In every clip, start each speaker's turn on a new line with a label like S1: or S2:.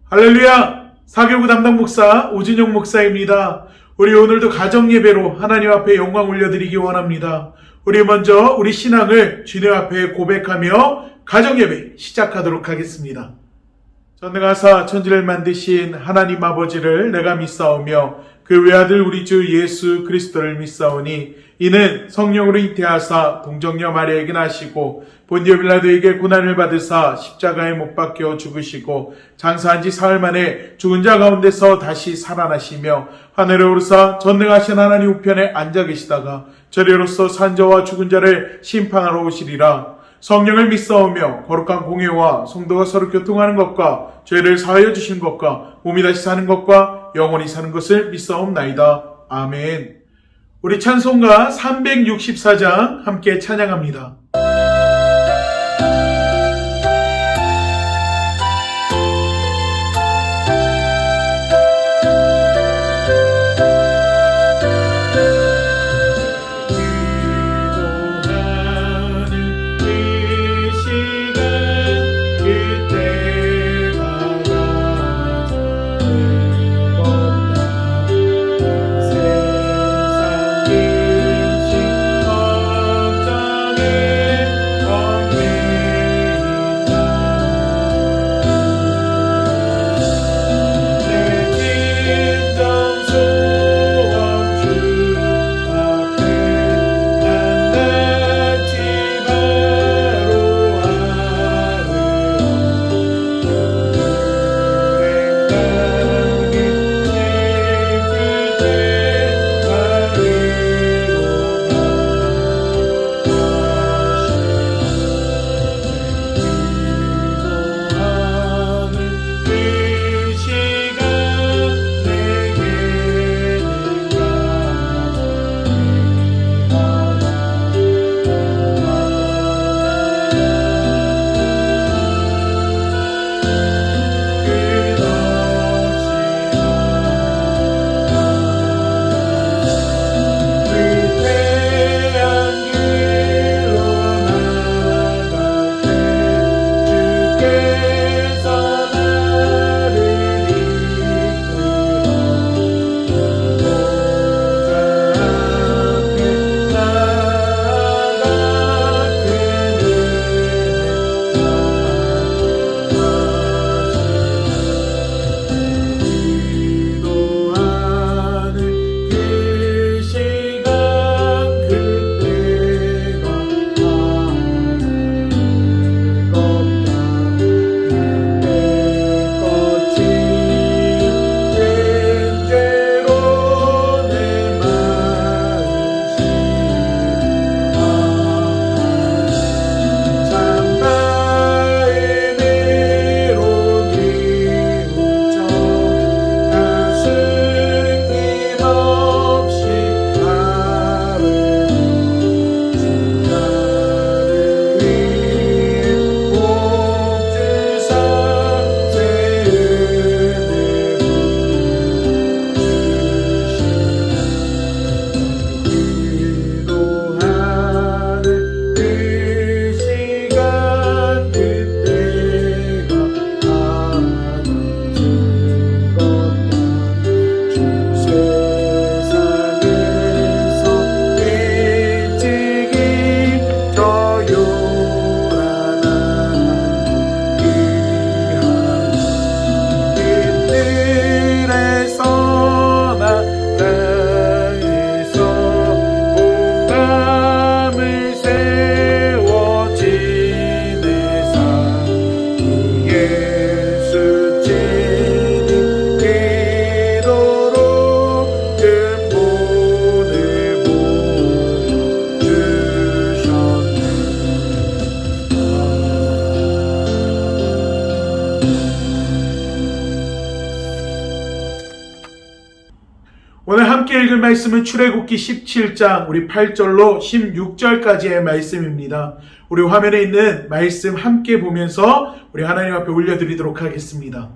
S1: 할렐루야! 사교구 담당 목사 오진용 목사입니다. 우리 오늘도 가정예배로 하나님 앞에 영광 올려드리기 원합니다. 우리 먼저 우리 신앙을 주님 앞에 고백하며 가정예배 시작하도록 하겠습니다. 전능하사 천지를 만드신 하나님 아버지를 내가 믿사오며 그 외아들 우리 주 예수 그리스도를 믿사오니 이는 성령으로 잉태하사 동정녀 마리아에게 나시고 본디오 빌라도에게 고난을 받으사 십자가에 못 박혀 죽으시고 장사한 지 사흘 만에 죽은 자 가운데서 다시 살아나시며 하늘에 오르사 전능하신 하나님 우편에 앉아 계시다가 저리로서 산자와 죽은 자를 심판하러 오시리라. 성령을 믿사오며 거룩한 공회와 성도가 서로 교통하는 것과 죄를 사하여 주신 것과 몸이 다시 사는 것과 영원히 사는 것을 믿사옵나이다. 아멘. 우리 찬송가 364장 함께 찬양합니다. 오늘 함께 읽을 말씀은 출애굽기 17장 우리 8절로 16절까지의 말씀입니다. 우리 화면에 있는 말씀 함께 보면서 우리 하나님 앞에 올려드리도록 하겠습니다.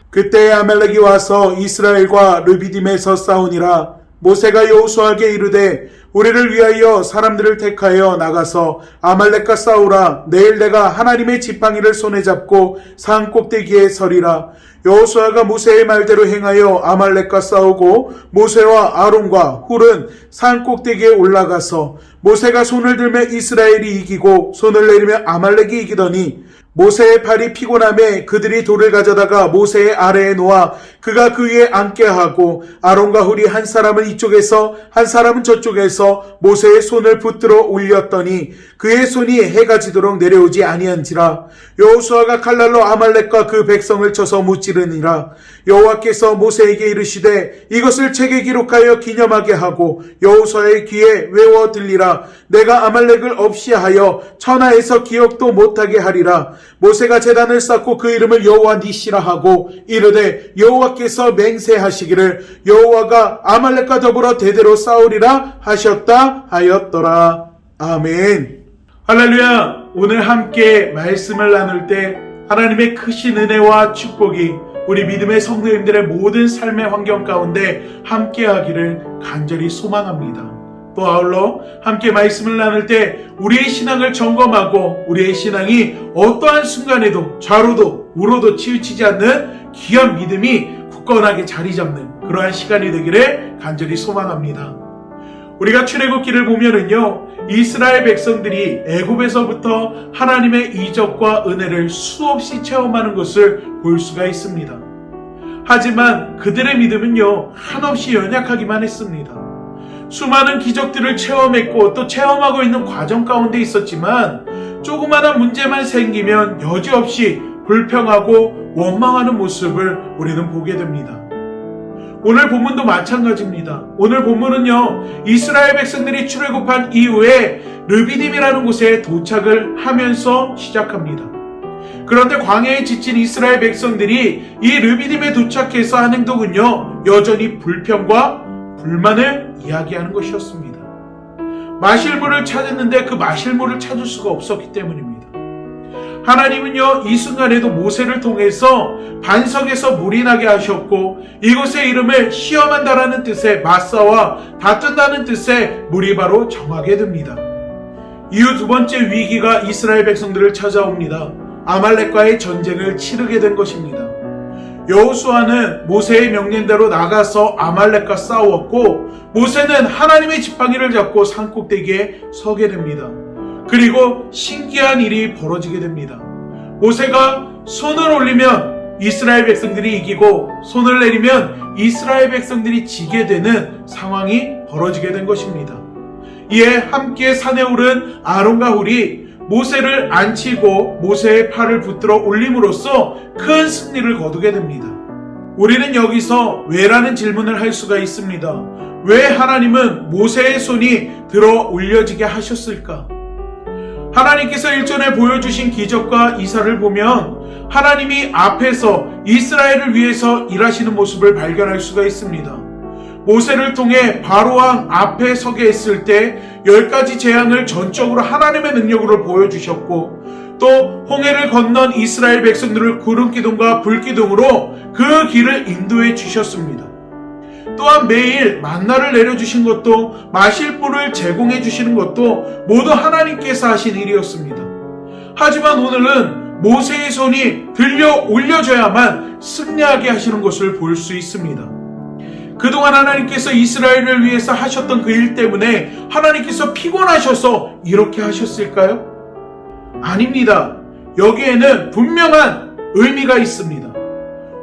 S1: 그때 아말렉이 와서 이스라엘과 르비딤에서 싸우니라. 모세가 여호수아에게 이르되 우리를 위하여 사람들을 택하여 나가서 아말렉과 싸우라. 내일 내가 하나님의 지팡이를 손에 잡고 산 꼭대기에 서리라. 여호수아가 모세의 말대로 행하여 아말렉과 싸우고 모세와 아론과 훌은 산 꼭대기에 올라가서 모세가 손을 들며 이스라엘이 이기고 손을 내리며 아말렉이 이기더니 모세의 팔이 피곤함에 그들이 돌을 가져다가 모세의 아래에 놓아 그가 그 위에 앉게 하고 아론과 훌이 한 사람은 이쪽에서 한 사람은 저쪽에서 모세의 손을 붙들어 올렸더니 그의 손이 해가 지도록 내려오지 아니한지라. 여호수아가 칼날로 아말렉과 그 백성을 쳐서 무찌르니라. 여호와께서 모세에게 이르시되 이것을 책에 기록하여 기념하게 하고 여호수아의 귀에 외워 들리라. 내가 아말렉을 없이 하여 천하에서 기억도 못하게 하리라. 모세가 제단을 쌓고 그 이름을 여호와 니시라 하고 이르되 여호와께서 맹세하시기를 여호와가 아말렉과 더불어 대대로 싸우리라 하셨다 하였더라. 아멘. 할렐루야. 오늘 함께 말씀을 나눌 때 하나님의 크신 은혜와 축복이 우리 믿음의 성도님들의 모든 삶의 환경 가운데 함께 하기를 간절히 소망합니다. 또 아울러 함께 말씀을 나눌 때 우리의 신앙을 점검하고 우리의 신앙이 어떠한 순간에도 좌로도 우로도 치우치지 않는 귀한 믿음이 굳건하게 자리 잡는 그러한 시간이 되기를 간절히 소망합니다. 우리가 출애굽기를 보면은요, 이스라엘 백성들이 애굽에서부터 하나님의 이적과 은혜를 수없이 체험하는 것을 볼 수가 있습니다. 하지만 그들의 믿음은요, 한없이 연약하기만 했습니다. 수많은 기적들을 체험했고 또 체험하고 있는 과정 가운데 있었지만 조그마한 문제만 생기면 여지없이 불평하고 원망하는 모습을 우리는 보게 됩니다. 오늘 본문도 마찬가지입니다. 오늘 본문은요, 이스라엘 백성들이 출애굽한 이후에 르비딤이라는 곳에 도착을 하면서 시작합니다. 그런데 광야에 지친 이스라엘 백성들이 이 르비딤에 도착해서 한 행동은요, 여전히 불평과 불만을 이야기하는 것이었습니다. 마실 물을 찾았는데 그 마실 물을 찾을 수가 없었기 때문입니다. 하나님은요, 이 순간에도 모세를 통해서 반석에서 물이 나게 하셨고 이곳의 이름을 시험한다라는 뜻의 마사와 다툰다는 뜻의 무리바로 정하게 됩니다. 이후 두 번째 위기가 이스라엘 백성들을 찾아옵니다. 아말렉과의 전쟁을 치르게 된 것입니다. 여호수아는 모세의 명령대로 나가서 아말렉과 싸웠고 모세는 하나님의 지팡이를 잡고 산꼭대기에 서게 됩니다. 그리고 신기한 일이 벌어지게 됩니다. 모세가 손을 올리면 이스라엘 백성들이 이기고 손을 내리면 이스라엘 백성들이 지게 되는 상황이 벌어지게 된 것입니다. 이에 함께 산에 오른 아론과 훌이 모세를 앉히고 모세의 팔을 붙들어 올림으로써 큰 승리를 거두게 됩니다. 우리는 여기서 왜라는 질문을 할 수가 있습니다. 왜 하나님은 모세의 손이 들어 올려지게 하셨을까? 하나님께서 일전에 보여주신 기적과 이사를 보면 하나님이 앞에서 이스라엘을 위해서 일하시는 모습을 발견할 수가 있습니다. 모세를 통해 바로왕 앞에 서게 했을 때 10가지 재앙을 전적으로 하나님의 능력으로 보여주셨고 또 홍해를 건넌 이스라엘 백성들을 구름기둥과 불기둥으로 그 길을 인도해 주셨습니다. 또한 매일 만나를 내려주신 것도 마실 물을 제공해 주시는 것도 모두 하나님께서 하신 일이었습니다. 하지만 오늘은 모세의 손이 들려 올려져야만 승리하게 하시는 것을 볼 수 있습니다. 그동안 하나님께서 이스라엘을 위해서 하셨던 그 일 때문에 하나님께서 피곤하셔서 이렇게 하셨을까요? 아닙니다. 여기에는 분명한 의미가 있습니다.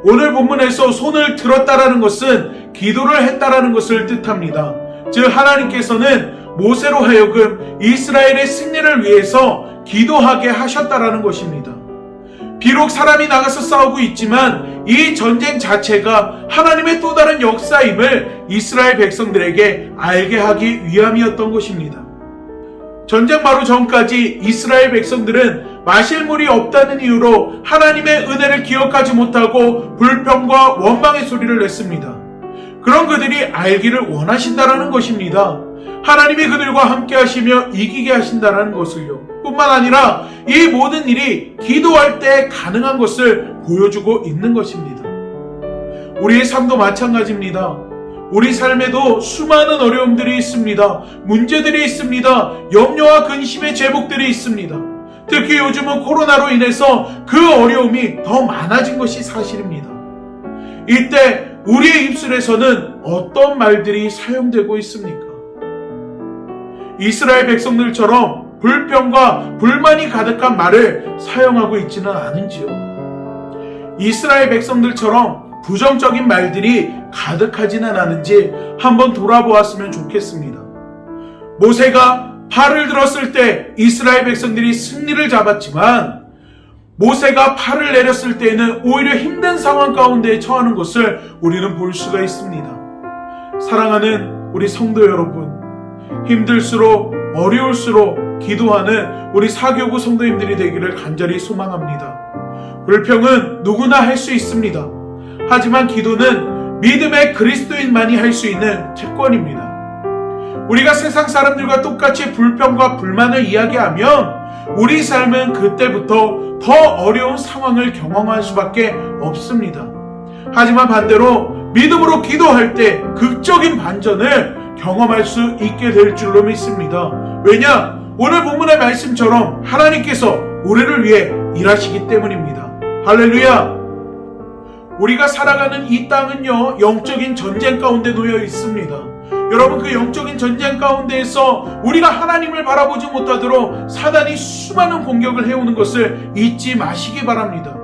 S1: 오늘 본문에서 손을 들었다라는 것은 기도를 했다라는 것을 뜻합니다. 즉 하나님께서는 모세로 하여금 이스라엘의 승리를 위해서 기도하게 하셨다라는 것입니다. 비록 사람이 나가서 싸우고 있지만 이 전쟁 자체가 하나님의 또 다른 역사임을 이스라엘 백성들에게 알게 하기 위함이었던 것입니다. 전쟁 바로 전까지 이스라엘 백성들은 마실 물이 없다는 이유로 하나님의 은혜를 기억하지 못하고 불평과 원망의 소리를 냈습니다. 그런 그들이 알기를 원하신다라는 것입니다. 하나님이 그들과 함께 하시며 이기게 하신다라는 것을요. 뿐만 아니라 이 모든 일이 기도할 때 가능한 것을 보여주고 있는 것입니다. 우리의 삶도 마찬가지입니다. 우리 삶에도 수많은 어려움들이 있습니다. 문제들이 있습니다. 염려와 근심의 제목들이 있습니다. 특히 요즘은 코로나로 인해서 그 어려움이 더 많아진 것이 사실입니다. 이때 우리의 입술에서는 어떤 말들이 사용되고 있습니까? 이스라엘 백성들처럼 불평과 불만이 가득한 말을 사용하고 있지는 않은지요? 이스라엘 백성들처럼 부정적인 말들이 가득하지는 않은지 한번 돌아보았으면 좋겠습니다. 모세가 팔을 들었을 때 이스라엘 백성들이 승리를 잡았지만 모세가 팔을 내렸을 때에는 오히려 힘든 상황 가운데 처하는 것을 우리는 볼 수가 있습니다. 사랑하는 우리 성도 여러분, 힘들수록 어려울수록 기도하는 우리 사교구 성도님들이 되기를 간절히 소망합니다. 불평은 누구나 할 수 있습니다. 하지만 기도는 믿음의 그리스도인만이 할 수 있는 특권입니다. 우리가 세상 사람들과 똑같이 불평과 불만을 이야기하면 우리 삶은 그때부터 더 어려운 상황을 경험할 수밖에 없습니다. 하지만 반대로 믿음으로 기도할 때 극적인 반전을 경험할 수 있게 될 줄로 믿습니다. 왜냐? 오늘 본문의 말씀처럼 하나님께서 우리를 위해 일하시기 때문입니다. 할렐루야! 우리가 살아가는 이 땅은요, 영적인 전쟁 가운데 놓여 있습니다. 여러분, 그 영적인 전쟁 가운데에서 우리가 하나님을 바라보지 못하도록 사단이 수많은 공격을 해오는 것을 잊지 마시기 바랍니다.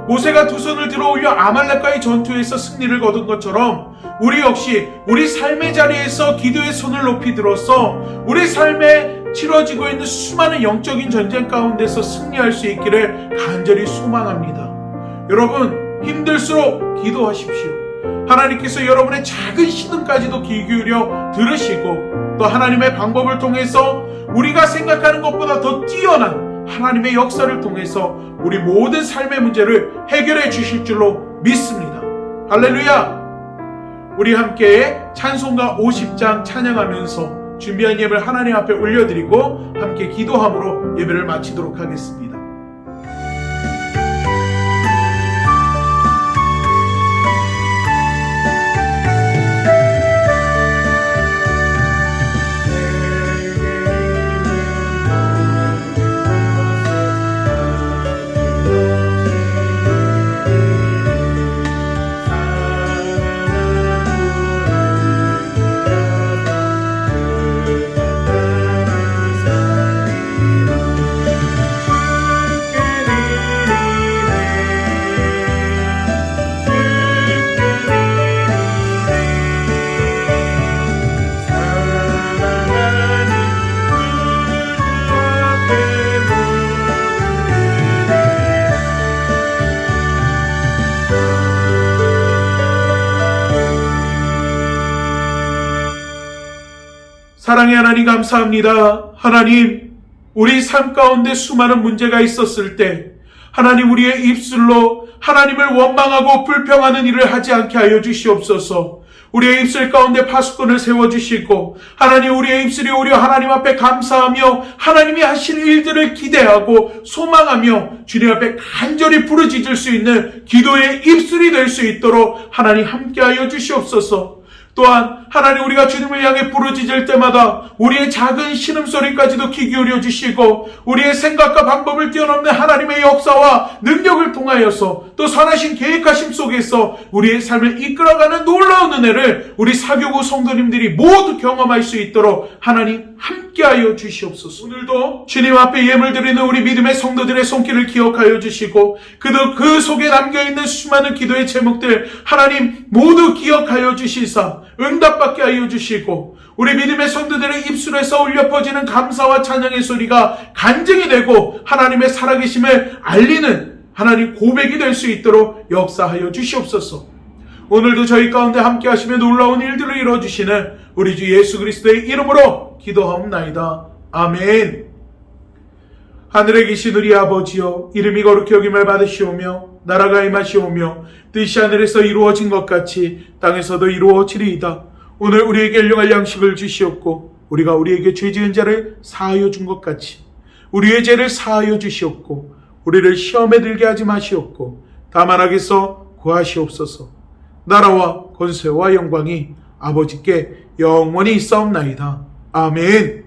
S1: 모세가 두 손을 들어 올려 아말렉과의 전투에서 승리를 거둔 것처럼 우리 역시 우리 삶의 자리에서 기도의 손을 높이 들어서 우리 삶에 치러지고 있는 수많은 영적인 전쟁 가운데서 승리할 수 있기를 간절히 소망합니다. 여러분, 힘들수록 기도하십시오. 하나님께서 여러분의 작은 신음까지도 귀 기울여 들으시고 또 하나님의 방법을 통해서 우리가 생각하는 것보다 더 뛰어난 하나님의 역사를 통해서 우리 모든 삶의 문제를 해결해 주실 줄로 믿습니다. 할렐루야! 우리 함께 찬송가 50장 찬양하면서 준비한 예배를 하나님 앞에 올려드리고 함께 기도함으로 예배를 마치도록 하겠습니다. 사랑의 하나님 감사합니다. 하나님, 우리 삶 가운데 수많은 문제가 있었을 때 하나님 우리의 입술로 하나님을 원망하고 불평하는 일을 하지 않게 하여 주시옵소서. 우리의 입술 가운데 파수꾼을 세워주시고 하나님 우리의 입술이 오히려 하나님 앞에 감사하며 하나님이 하실 일들을 기대하고 소망하며 주님 앞에 간절히 부르짖을 수 있는 기도의 입술이 될 수 있도록 하나님 함께하여 주시옵소서. 또한 하나님 우리가 주님을 향해 부르짖을 때마다 우리의 작은 신음소리까지도 귀 기울여 주시고 우리의 생각과 방법을 뛰어넘는 하나님의 역사와 능력을 통하여서 또 선하신 계획하심 속에서 우리의 삶을 이끌어가는 놀라운 은혜를 우리 사교구 성도님들이 모두 경험할 수 있도록 하나님 함께하여 주시옵소서. 오늘도 주님 앞에 예물 드리는 우리 믿음의 성도들의 손길을 기억하여 주시고 그 속에 담겨있는 수많은 기도의 제목들 하나님 모두 기억하여 주시사 응답받게 하여 주시고 우리 믿음의 성도들의 입술에서 울려 퍼지는 감사와 찬양의 소리가 간증이 되고 하나님의 살아계심을 알리는 하나님 고백이 될 수 있도록 역사하여 주시옵소서. 오늘도 저희 가운데 함께 하시며 놀라운 일들을 이루어주시는 우리 주 예수 그리스도의 이름으로 기도하옵나이다. 아멘. 하늘에 계신 우리 아버지여, 이름이 거룩히 여김을 받으시오며 나라가 임하시오며 뜻이 하늘에서 이루어진 것 같이 땅에서도 이루어지리이다. 오늘 우리에게 일용할 양식을 주시옵고 우리가 우리에게 죄 지은 자를 사하여 준 것 같이 우리의 죄를 사하여 주시옵고 우리를 시험에 들게 하지 마시옵고 다만 악에서 구하시옵소서. 나라와 권세와 영광이 아버지께 영원히 있사옵나이다. 아멘.